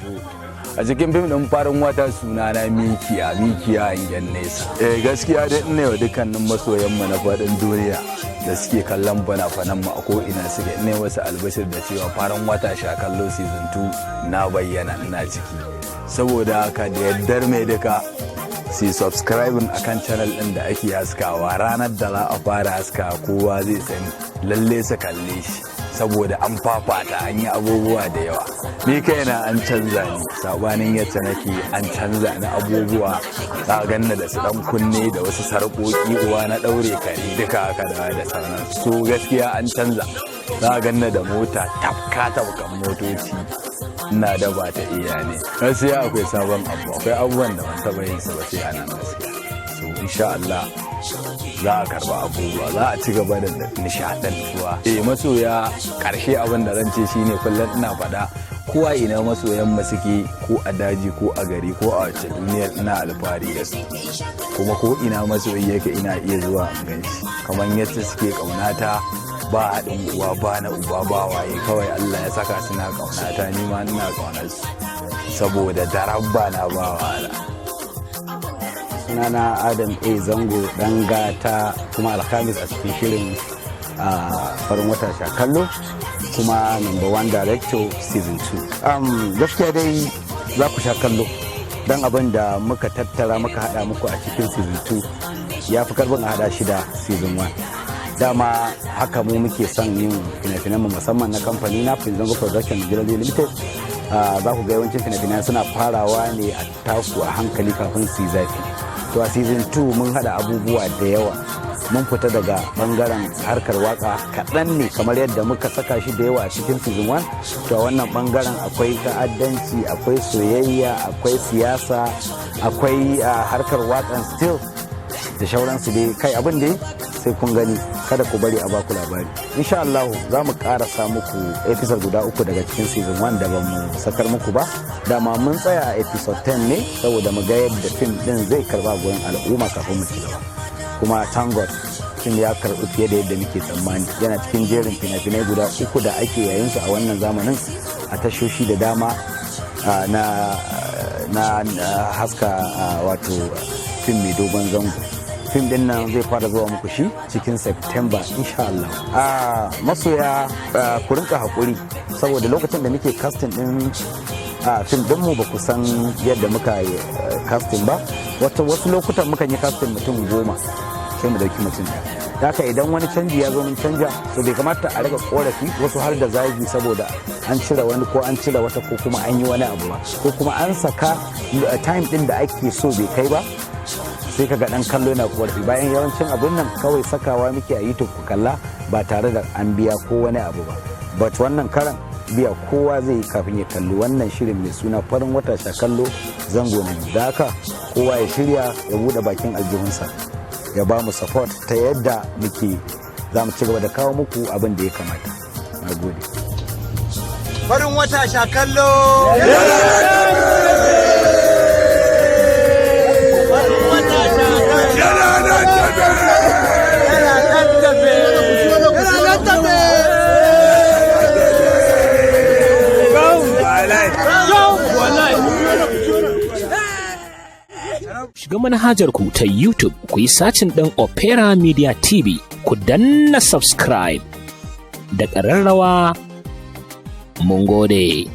zo. A cikin fim ɗin farin wata suna na mikiya hangen nesa. Gaskiya dai ina wa dukkanin masoyan mu na faɗin duniya da suke kallon fana-fanan mu a ko'ina suke ne wasu albashir da cewa farin wata sha kallo season 2 na bayyana ina ciki. Saboda haka da yaddar mai duka sai subscribing akan channel ɗin da ake haskawa ranar da za a fara haskawa kowa zai sani lalle su kalle shi. Saboda an fafata an yi abubuwa da yawa ni kaina an canza ni sabanin yadda nake an canza ni abubuwa za a ganna da su dan kunne da wasu sarƙoƙi uwa na ɗaure kare duka haka da sauran so gaskiya an canza za a ganna da mota tafkan motoci ina da ba ta iya ne gaskiya akwai sabon akwai abubuwan da ban taɓa yin su ba sai a nan gaskiya so insha Allah za a karba abubuwa za a ci gaba da nishadantuwa masoya karshe abin da zan ce shine kullum ina faɗa kowa ina masoyan mu suke ko a daji ko a gari ko a wace duniyar ina alfahari da su kuma ko ina masoyi yake ina iya zuwa in ganshi kamar yadda suke kaunata ba haɗin uwa ba na uba ba waye kawai Allah ya saka suna kaunata ni ma ina kaunar su saboda darabba na ba wala. Sunana Adam A Zango dan gata kuma alhamis a cikin shirin farin wata sha kallo kuma number 1 director season 2. Gaskiya dai za ku sha kallo dan abin da muka tattara muka hada muku a cikin season 2 ya fi karbin a hada shi da season 1. Dama haka mu muke son yin fina-finan mu musamman na kamfani na Prince Zango Production Nigeria Limited. Za ku ga yawancin fina-finan suna farawa ne a taku a hankali kafin su yi zafi. To a season 2 mun hada abubuwa da yawa mun fita daga bangaren harkar waka kaɗan ne kamar yadda muka saka shi da yawa a cikin season 1. To a wannan bangaren akwai ta'addanci, akwai soyayya, akwai siyasa, akwai harkar wakan still da shauransu dai kai abin da sai kun gani kada ku bari a baku labari. Insha Allah za mu karasa muku episode guda 3 daga cikin season 1 da ba mu sakar muku ba. Dama mun tsaya a episode 10 ne saboda mu ga yadda fim din zai karba gurin al'umma kafin mu ci gaba. Kuma thank God fim ya karbi fiye da yadda muke tsammani. Yana cikin jerin fina-finai guda 3 da ake yayin su a wannan zamanin a tashoshi da dama na haska wato fim mai dogon zango. Fim din nan zai fara zuwa muku shi cikin September insha Allah. Masoya ku rinka hakuri saboda lokacin da muke casting din fim din mu ba ku san yadda muka yi casting ba. Wasu lokutan mukan yi casting mutum 10 sai mu dauki mutum da haka idan wani canji ya zo mun canja to bai kamata a rika korafi wasu har da zagi saboda an cire wani ko an cire wata ko kuma an yi wani abu ba ko kuma an saka time din da ake so bai kai ba sai kaga dan kallo yana korafi bayan yawancin abun nan kawai sakawa muke a YouTube ku kalla ba tare da an biya ko wani abu ba but wannan karan biya kowa zai kafin ya kalli wannan shirin mai suna farin wata sha kallo zango ne da haka kowa ya shirya ya bude bakin aljihunsa ya ba mu support ta yadda muke za mu ci gaba da kawo muku abin da ya kamata. Na gode. Farin wata sha kallo Shiga manhajar ku ta YouTube ku yi sacin ɗin Opera Media TV ku danna subscribe da ƙararrawa mun gode.